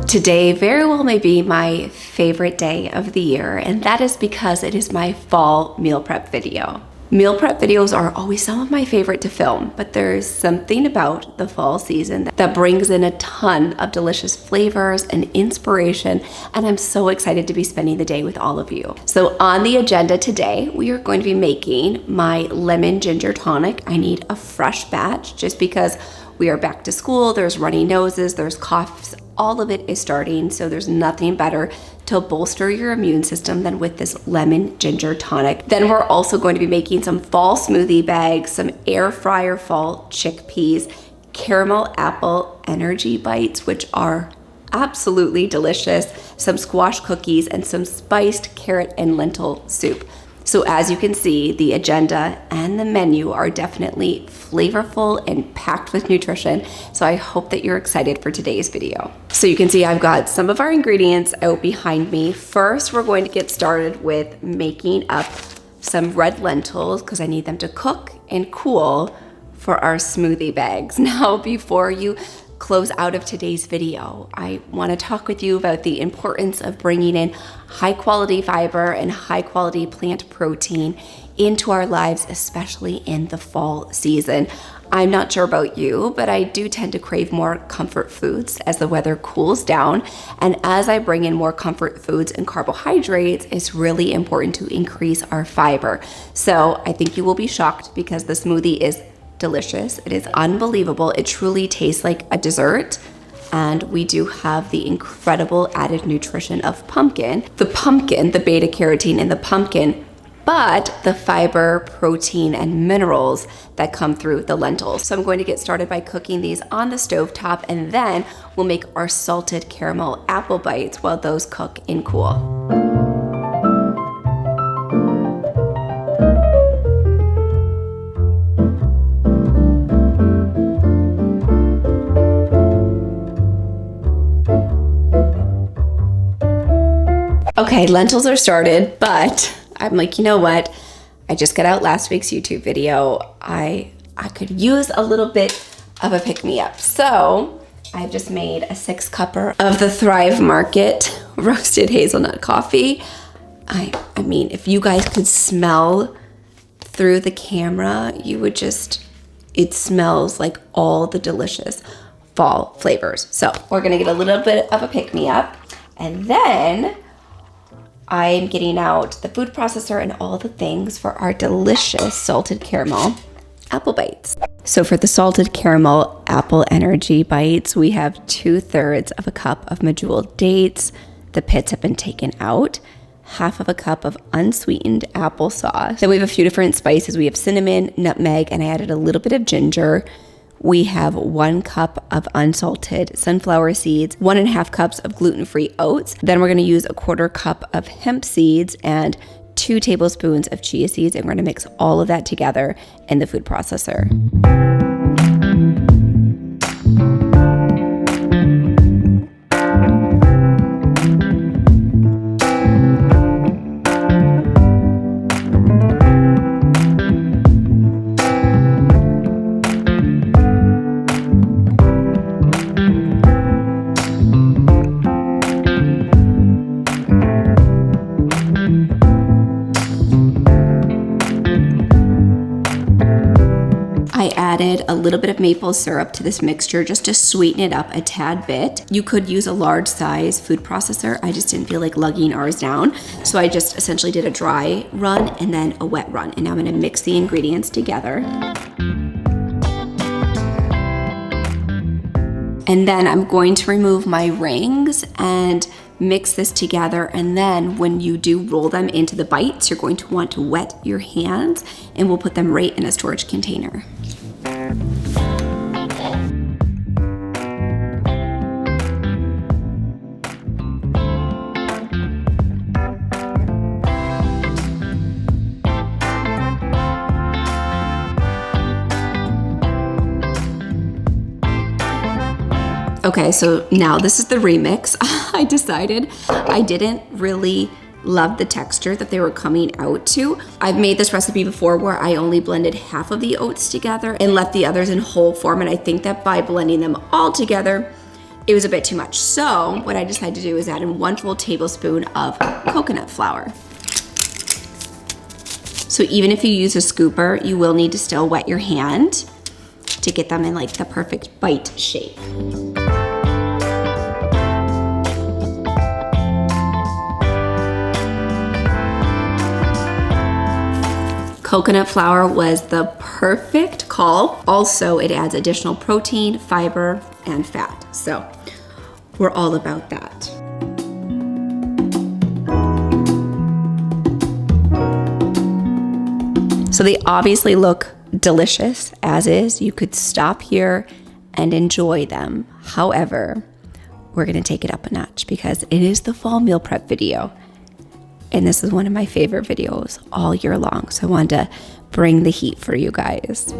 Today very well may be my favorite day of the year, and that is because it is my fall meal prep video. Meal prep videos are always some of my favorite to film, but there's something about the fall season that brings in a ton of delicious flavors and inspiration, and I'm so excited to be spending the day with all of you. So on the agenda today, we are going to be making my lemon ginger tonic. I need a fresh batch just because we are back to school, there's runny noses, there's coughs, all of it is starting, so there's nothing better to bolster your immune system than with this lemon ginger tonic. Then we're also going to be making some fall smoothie bags, some air fryer fall chickpeas, caramel apple energy bites, which are absolutely delicious, some squash cookies, and some spiced carrot and lentil soup. So as you can see, the agenda and the menu are definitely flavorful and packed with nutrition. So I hope that you're excited for today's video. So you can see I've got some of our ingredients out behind me. First, we're going to get started with making up some red lentils because I need them to cook and cool for our smoothie bags. Now, before you close out of today's video, I want to talk with you about the importance of bringing in high quality fiber and high quality plant protein into our lives, especially in the fall season. I'm not sure about you, but I do tend to crave more comfort foods as the weather cools down. And as I bring in more comfort foods and carbohydrates, it's really important to increase our fiber. So I think you will be shocked because the smoothie is delicious. It is unbelievable. It truly tastes like a dessert. And we do have the incredible added nutrition of pumpkin. The beta carotene in the pumpkin, but the fiber, protein, and minerals that come through the lentils. So I'm going to get started by cooking these on the stovetop, and then we'll make our salted caramel apple bites while those cook and cool. Okay, lentils are started, but I'm like, you know what? I just got out last week's YouTube video. I could use a little bit of a pick-me-up. So I've just made a 6-cupper of the Thrive Market roasted hazelnut coffee. I mean, if you guys could smell through the camera, you would just, it smells like all the delicious fall flavors. So we're gonna get a little bit of a pick-me-up, and then I'm getting out the food processor and all the things for our delicious salted caramel apple bites. So for the salted caramel apple energy bites, we have 2/3 of a cup of Medjool dates. The pits have been taken out. 1/2 of a cup of unsweetened applesauce. Then we have a few different spices. We have cinnamon, nutmeg, and I added a little bit of ginger. We have 1 cup of unsalted sunflower seeds, 1.5 cups of gluten-free oats. Then we're gonna use a 1/4 cup of hemp seeds and 2 tablespoons of chia seeds, and we're gonna mix all of that together in the food processor. I added a little bit of maple syrup to this mixture just to sweeten it up a tad bit. You could use a large size food processor. I just didn't feel like lugging ours down. So I just essentially did a dry run and then a wet run. And now I'm gonna mix the ingredients together. And then I'm going to remove my rings and mix this together, and then when you do roll them into the bites, you're going to want to wet your hands, and we'll put them right in a storage container. Okay, so now this is the remix. I decided I didn't really love the texture that they were coming out to. I've made this recipe before where I only blended half of the oats together and left the others in whole form, and I think that by blending them all together, it was a bit too much. So what I decided to do is add in 1 full tablespoon of coconut flour. So even if you use a scooper, you will need to still wet your hand to get them in like the perfect bite shape. Coconut flour was the perfect call. Also, it adds additional protein, fiber, and fat. So we're all about that. So they obviously look delicious as is. You could stop here and enjoy them. However, we're gonna take it up a notch because it is the fall meal prep video. And this is one of my favorite videos all year long. So I wanted to bring the heat for you guys.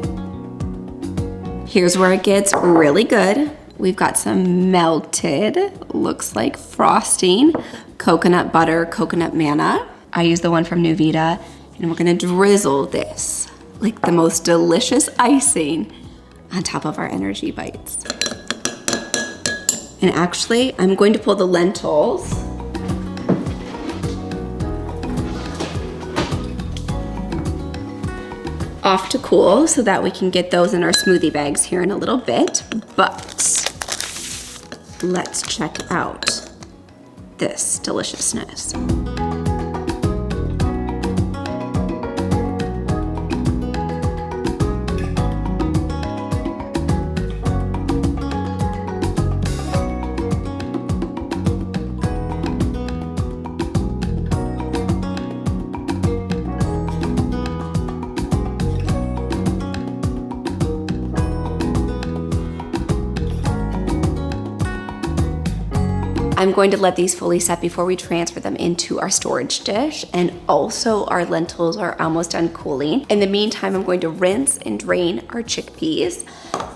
Here's where it gets really good. We've got some melted, looks like frosting, coconut butter, coconut manna. I use the one from Nuvita, and we're gonna drizzle this like the most delicious icing on top of our energy bites. And actually, I'm going to pull the lentils off to cool so that we can get those in our smoothie bags here in a little bit. But let's check out this deliciousness. I'm going to let these fully set before we transfer them into our storage dish. And also our lentils are almost done cooling. In the meantime, I'm going to rinse and drain our chickpeas,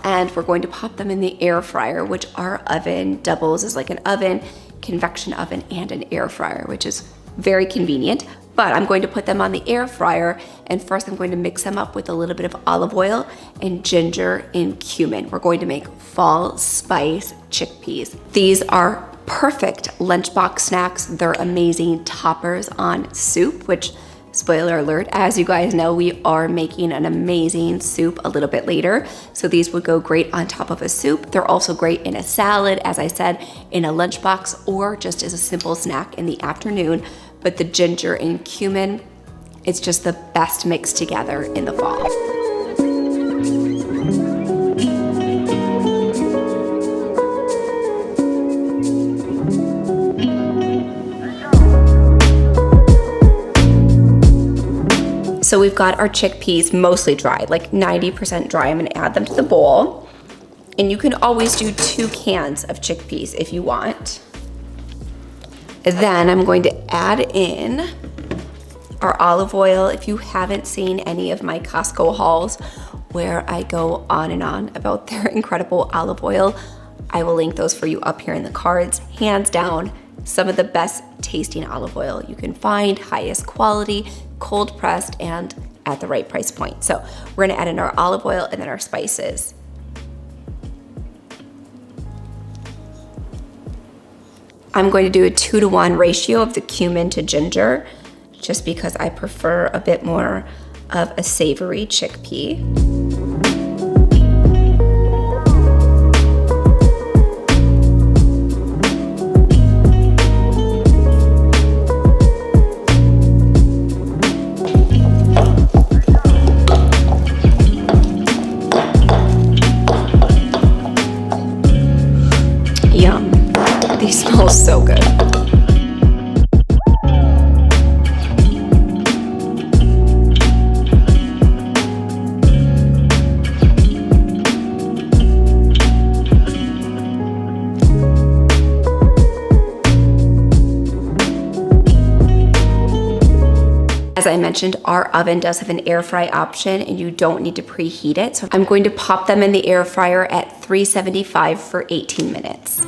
and we're going to pop them in the air fryer, which our oven doubles as like an oven, convection oven, and an air fryer, which is very convenient. But I'm going to put them on the air fryer, and first I'm going to mix them up with a little bit of olive oil and ginger and cumin. We're going to make fall spice chickpeas. These are perfect lunchbox snacks. They're amazing toppers on soup, which, spoiler alert, as you guys know, we are making an amazing soup a little bit later. So these would go great on top of a soup. They're also great in a salad, as I said, in a lunchbox, or just as a simple snack in the afternoon. But the ginger and cumin, it's just the best mix together in the fall. So we've got our chickpeas mostly dry, like 90% dry. I'm gonna add them to the bowl. And you can always do 2 cans of chickpeas if you want. And then I'm going to add in our olive oil. If you haven't seen any of my Costco hauls where I go on and on about their incredible olive oil, I will link those for you up here in the cards. Hands down, some of the best tasting olive oil you can find, highest quality, cold pressed, and at the right price point. So we're gonna add in our olive oil and then our spices. I'm going to do a 2-to-1 ratio of the cumin to ginger, just because I prefer a bit more of a savory chickpea. Yum. These smell so good. mentioned, our oven does have an air fry option and you don't need to preheat it. So I'm going to pop them in the air fryer at 375 for 18 minutes.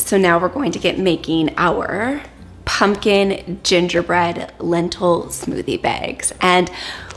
So now we're going to get making our pumpkin gingerbread lentil smoothie bags. And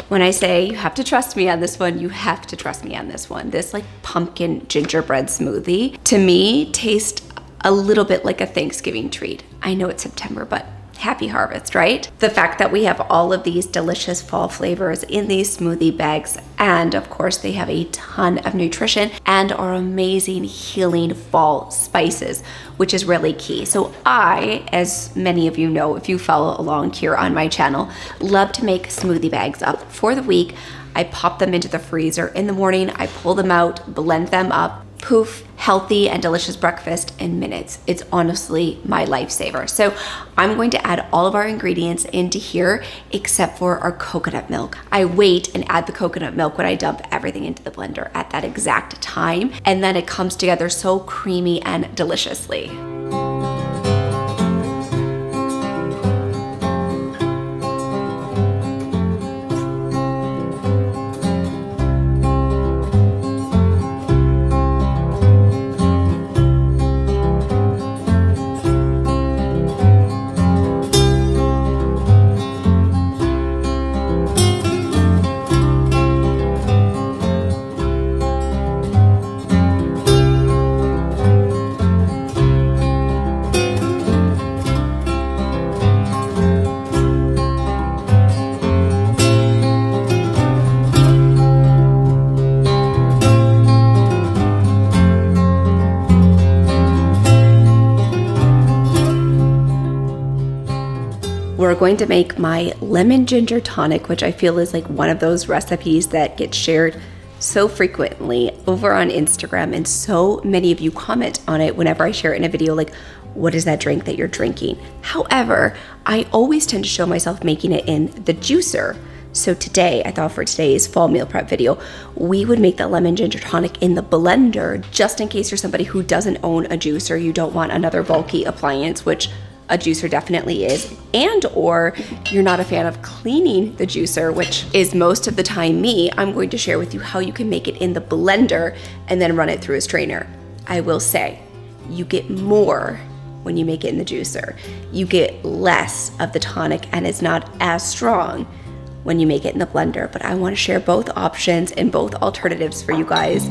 when I say you have to trust me on this one, you have to trust me on this one. This like pumpkin gingerbread smoothie to me tastes a little bit like a Thanksgiving treat. I know it's September, but happy harvest, right? The fact that we have all of these delicious fall flavors in these smoothie bags, and of course they have a ton of nutrition and are amazing healing fall spices, which is really key. So I, as many of you know, if you follow along here on my channel, love to make smoothie bags up for the week. I pop them into the freezer in the morning, I pull them out, blend them up, poof, healthy and delicious breakfast in minutes. It's honestly my lifesaver. So I'm going to add all of our ingredients into here except for our coconut milk. I wait and add the coconut milk when I dump everything into the blender at that exact time, and then it comes together so creamy and deliciously. We're going to make my lemon ginger tonic, which I feel is like one of those recipes that gets shared so frequently over on Instagram, and so many of you comment on it whenever I share it in a video, like, what is that drink that you're drinking? However, I always tend to show myself making it in the juicer. So today, I thought for today's fall meal prep video, we would make the lemon ginger tonic in the blender, just in case you're somebody who doesn't own a juicer, you don't want another bulky appliance, which a juicer definitely is, and or you're not a fan of cleaning the juicer, which is most of the time me. I'm going to share with you how you can make it in the blender and then run it through a strainer. I will say, you get more when you make it in the juicer. You get less of the tonic and it's not as strong when you make it in the blender, but I want to share both options and both alternatives for you guys.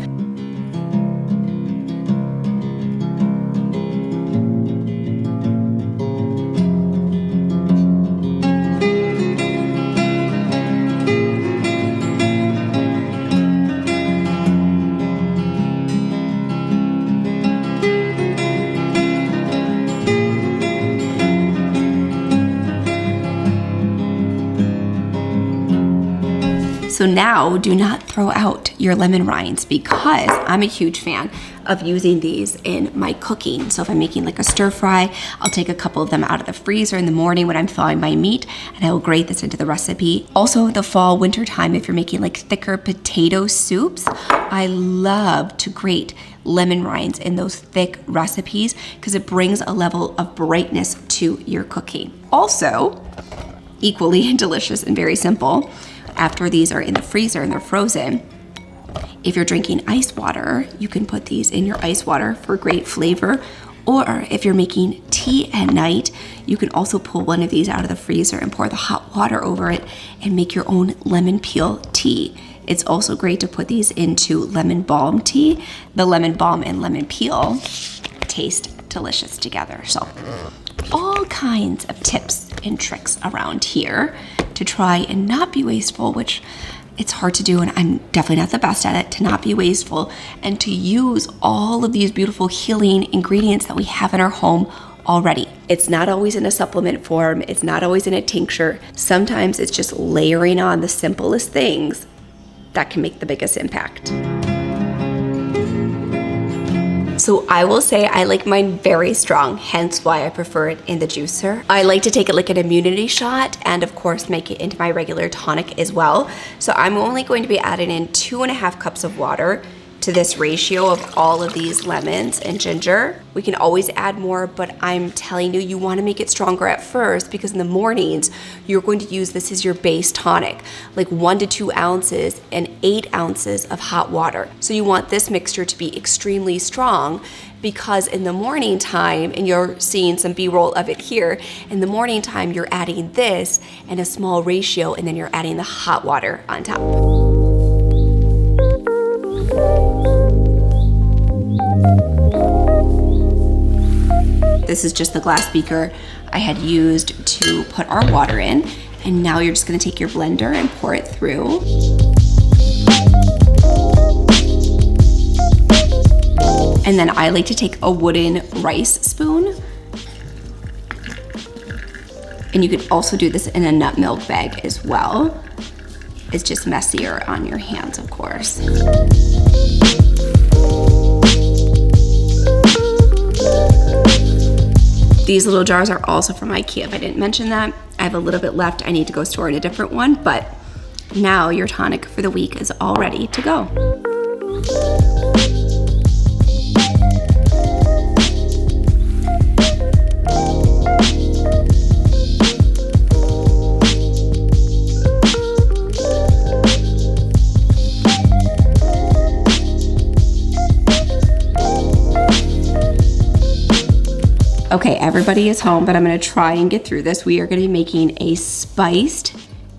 So now do not throw out your lemon rinds, because I'm a huge fan of using these in my cooking. So if I'm making like a stir fry, I'll take a couple of them out of the freezer in the morning when I'm thawing my meat, and I will grate this into the recipe. Also the fall, winter time, if you're making like thicker potato soups, I love to grate lemon rinds in those thick recipes because it brings a level of brightness to your cooking. Also, equally delicious and very simple, after these are in the freezer and they're frozen, if you're drinking ice water, you can put these in your ice water for great flavor. Or if you're making tea at night, you can also pull one of these out of the freezer and pour the hot water over it and make your own lemon peel tea. It's also great to put these into lemon balm tea. The lemon balm and lemon peel taste delicious together. So all kinds of tips and tricks around here to try and not be wasteful, which it's hard to do, and I'm definitely not the best at it, to not be wasteful and to use all of these beautiful healing ingredients that we have in our home already. It's not always in a supplement form. It's not always in a tincture. Sometimes it's just layering on the simplest things that can make the biggest impact. So I will say I like mine very strong, hence why I prefer it in the juicer. I like to take it like an immunity shot and of course make it into my regular tonic as well. So I'm only going to be adding in 2.5 cups of water to this ratio of all of these lemons and ginger. We can always add more, but I'm telling you, you wanna make it stronger at first because in the mornings, you're going to use this as your base tonic, like 1 to 2 ounces and 8 ounces of hot water. So you want this mixture to be extremely strong because in the morning time, and you're seeing some B-roll of it here, in the morning time, you're adding this in a small ratio and then you're adding the hot water on top. This is just the glass beaker I had used to put our water in. And now you're just gonna take your blender and pour it through. And then I like to take a wooden rice spoon. And you could also do this in a nut milk bag as well. It's just messier on your hands, of course. These little jars are also from IKEA, if I didn't mention that. I have a little bit left. I need to go store in a different one, but now your tonic for the week is all ready to go. Okay, everybody is home, but I'm gonna try and get through this. We are gonna be making a spiced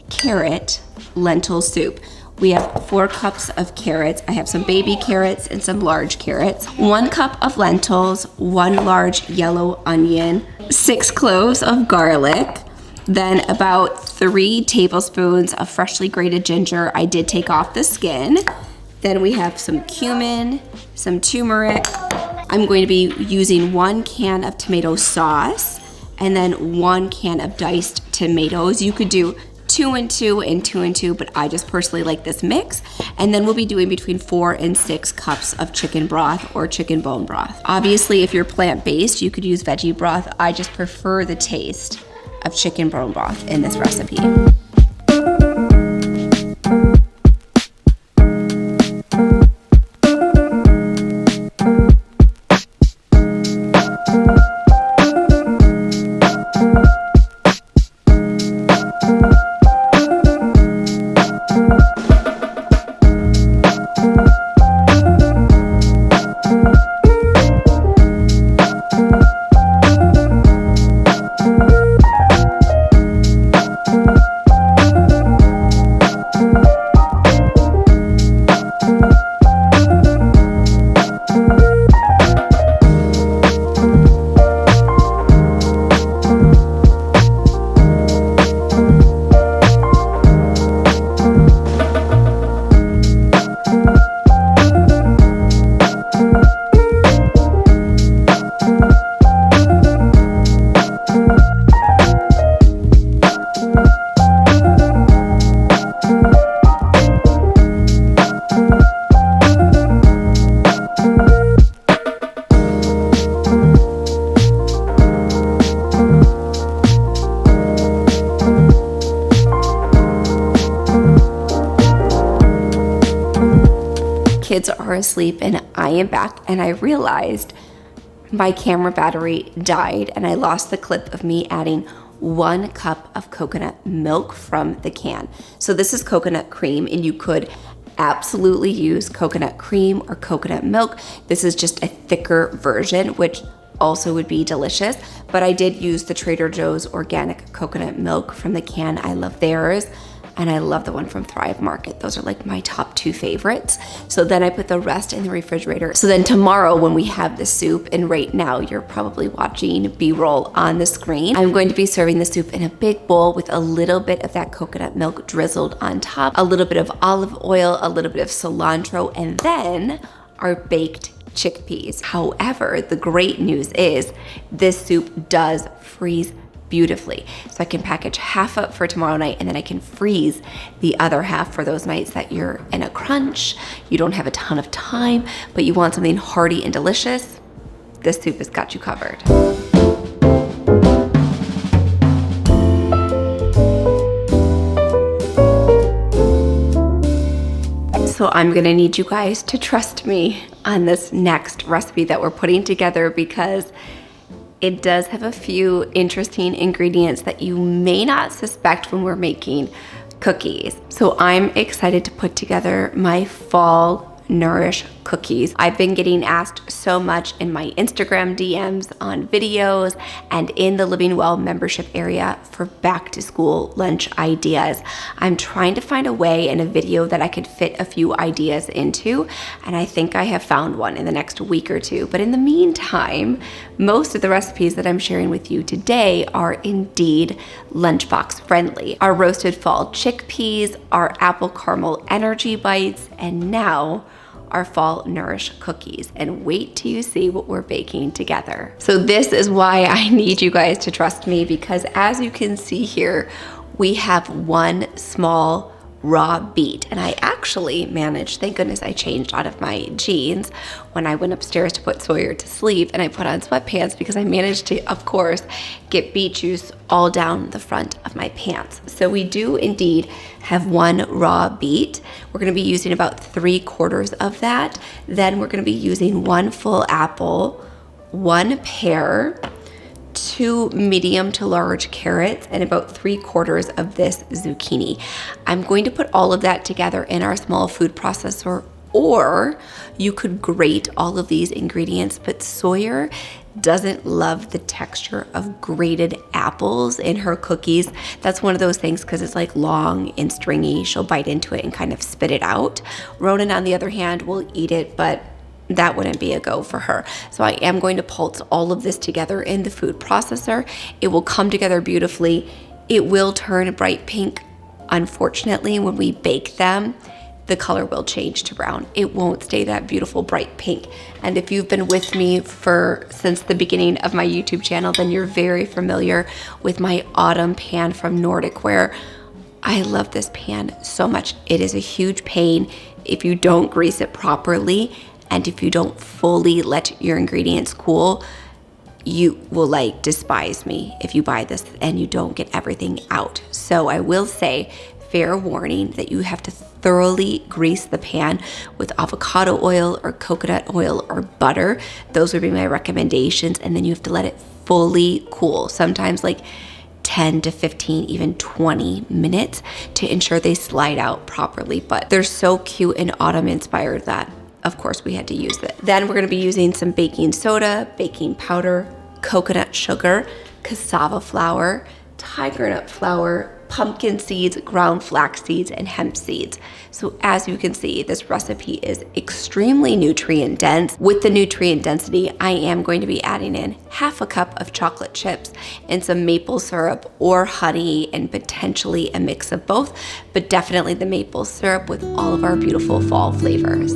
carrot lentil soup. We have 4 cups of carrots. I have some baby carrots and some large carrots. 1 cup of lentils, 1 large yellow onion, 6 cloves of garlic, then about 3 tablespoons of freshly grated ginger. I did take off the skin. Then we have some cumin, some turmeric. I'm going to be using 1 can of tomato sauce and then 1 can of diced tomatoes. You could do 2 and 2 and 2 and 2, but I just personally like this mix. And then we'll be doing between 4 and 6 cups of chicken broth or chicken bone broth. Obviously, if you're plant-based, you could use veggie broth. I just prefer the taste of chicken bone broth in this recipe. Kids are asleep and I am back, and I realized my camera battery died and I lost the clip of me adding 1 cup of coconut milk from the can. So this is coconut cream, and you could absolutely use coconut cream or coconut milk. This is just a thicker version, which also would be delicious, but I did use the Trader Joe's organic coconut milk from the can. I love theirs. and I love the one from Thrive Market. Those are like my top 2 favorites. So then I put the rest in the refrigerator. So then tomorrow when we have the soup, and right now you're probably watching B-roll on the screen, I'm going to be serving the soup in a big bowl with a little bit of that coconut milk drizzled on top, a little bit of olive oil, a little bit of cilantro, and then our baked chickpeas. However, the great news is this soup does freeze beautifully. So I can package half up for tomorrow night, and then I can freeze the other half for those nights that you're in a crunch, you don't have a ton of time, but you want something hearty and delicious. This soup has got you covered. So I'm gonna need you guys to trust me on this next recipe that we're putting together, because it does have a few interesting ingredients that you may not suspect when we're making cookies. So I'm excited to put together my fall Nourish cookies. I've been getting asked so much in my Instagram DMs, on videos, and in the Living Well membership area for back to school lunch ideas. I'm trying to find a way in a video that I could fit a few ideas into, and I think I have found one in the next week or two. But in the meantime, most of the recipes that I'm sharing with you today are indeed lunchbox friendly. Our roasted fall chickpeas, our apple caramel energy bites, and now our fall Nourish cookies. And wait till you see what we're baking together. So this is why I need you guys to trust me, because as you can see here, we have one small raw beet. And I actually managed, thank goodness I changed out of my jeans when I went upstairs to put Sawyer to sleep, and I put on sweatpants because I managed to, of course, get beet juice all down the front of my pants. So we do indeed have one raw beet. We're gonna be using about 3/4 of that. Then we're gonna be using one full apple, one pear, 2 medium to large carrots, and about 3/4 of this zucchini. I'm going to put all of that together in our small food processor, or you could grate all of these ingredients, but Sawyer doesn't love the texture of grated apples in her cookies. That's one of those things because it's like long and stringy. She'll bite into it and kind of spit it out. Ronan, on the other hand, will eat it, but that wouldn't be a go for her. So I am going to pulse all of this together in the food processor. It will come together beautifully. It will turn bright pink. Unfortunately, when we bake them, the color will change to brown. It won't stay that beautiful bright pink. And if you've been with me since the beginning of my YouTube channel, then you're very familiar with my autumn pan from Nordic Ware. I love this pan so much. It is a huge pain if you don't grease it properly, and if you don't fully let your ingredients cool. You will like despise me if you buy this and you don't get everything out. So I will say, fair warning, that you have to thoroughly grease the pan with avocado oil or coconut oil or butter. Those would be my recommendations. And then you have to let it fully cool, sometimes like 10 to 15, even 20 minutes, to ensure they slide out properly. But they're so cute and autumn inspired that of course we had to use it. Then we're gonna be using some baking soda, baking powder, coconut sugar, cassava flour, tiger nut flour, pumpkin seeds, ground flax seeds, and hemp seeds. So as you can see, this recipe is extremely nutrient dense. With the nutrient density, I am going to be adding in 1/2 cup of chocolate chips and some maple syrup or honey, and potentially a mix of both, but definitely the maple syrup with all of our beautiful fall flavors.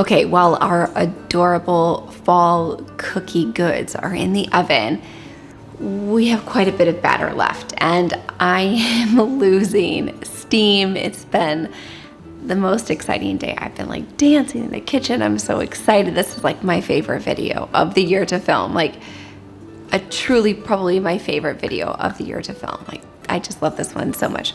Okay, while our adorable fall cookie goods are in the oven, we have quite a bit of batter left and I am losing steam. It's been the most exciting day. I've been like dancing in the kitchen. I'm so excited. This is like my favorite video of the year to film. Like a truly probably my favorite video of the year to film. Like I just love this one so much.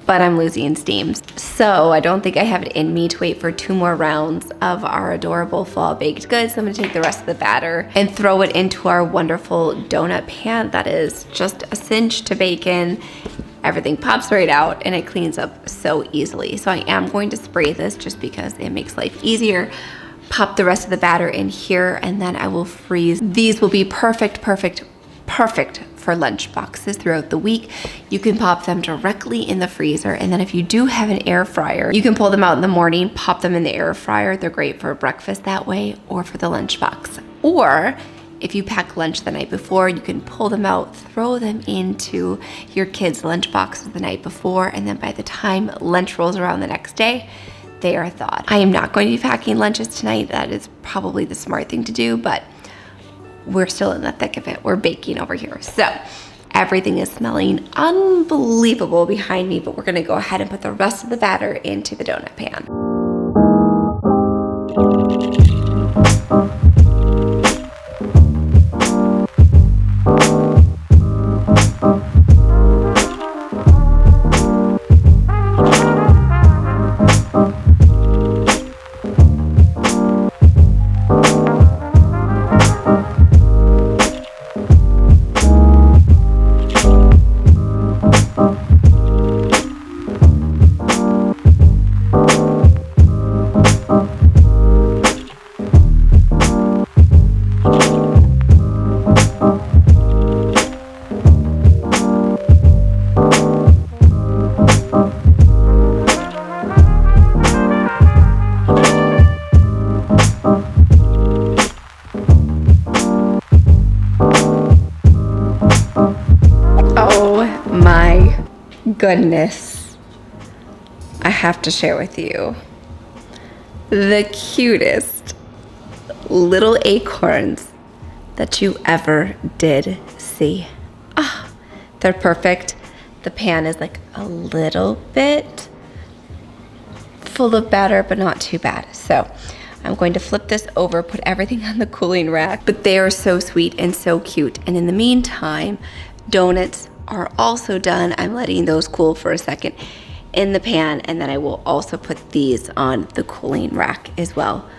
But I'm losing steam. So I don't think I have it in me to wait for 2 more rounds of our adorable fall baked goods. So I'm gonna take the rest of the batter and throw it into our wonderful donut pan that is just a cinch to bake in. Everything pops right out and it cleans up so easily. So I am going to spray this just because it makes life easier. Pop the rest of the batter in here and then I will freeze. These will be perfect for lunch boxes throughout the week. You can pop them directly in the freezer, and then if you do have an air fryer, you can pull them out in the morning, pop them in the air fryer. They're great for breakfast that way or for the lunch box. Or if you pack lunch the night before, you can pull them out, throw them into your kids' lunch boxes the night before, and then by the time lunch rolls around the next day, they are thawed. I am not going to be packing lunches tonight. That is probably the smart thing to do, but we're still in the thick of it. We're baking over here. So everything is smelling unbelievable behind me, but we're gonna go ahead and put the rest of the batter into the donut pan. Goodness, I have to share with you the cutest little acorns that you ever did see. Ah, they're perfect. The pan is like a little bit full of batter, but not too bad. So I'm going to flip this over, put everything on the cooling rack, but they are so sweet and so cute. And in the meantime, donuts are also done. I'm letting those cool for a second in the pan, and then I will also put these on the cooling rack as well.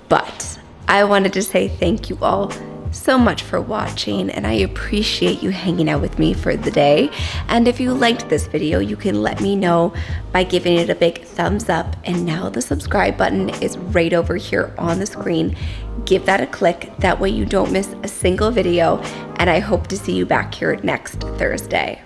But I wanted to say thank you all so much for watching, and I appreciate you hanging out with me for the day. And if you liked this video, you can let me know by giving it a big thumbs up. And now the subscribe button is right over here on the screen. Give that a click, that way you don't miss a single video, and I hope to see you back here next Thursday.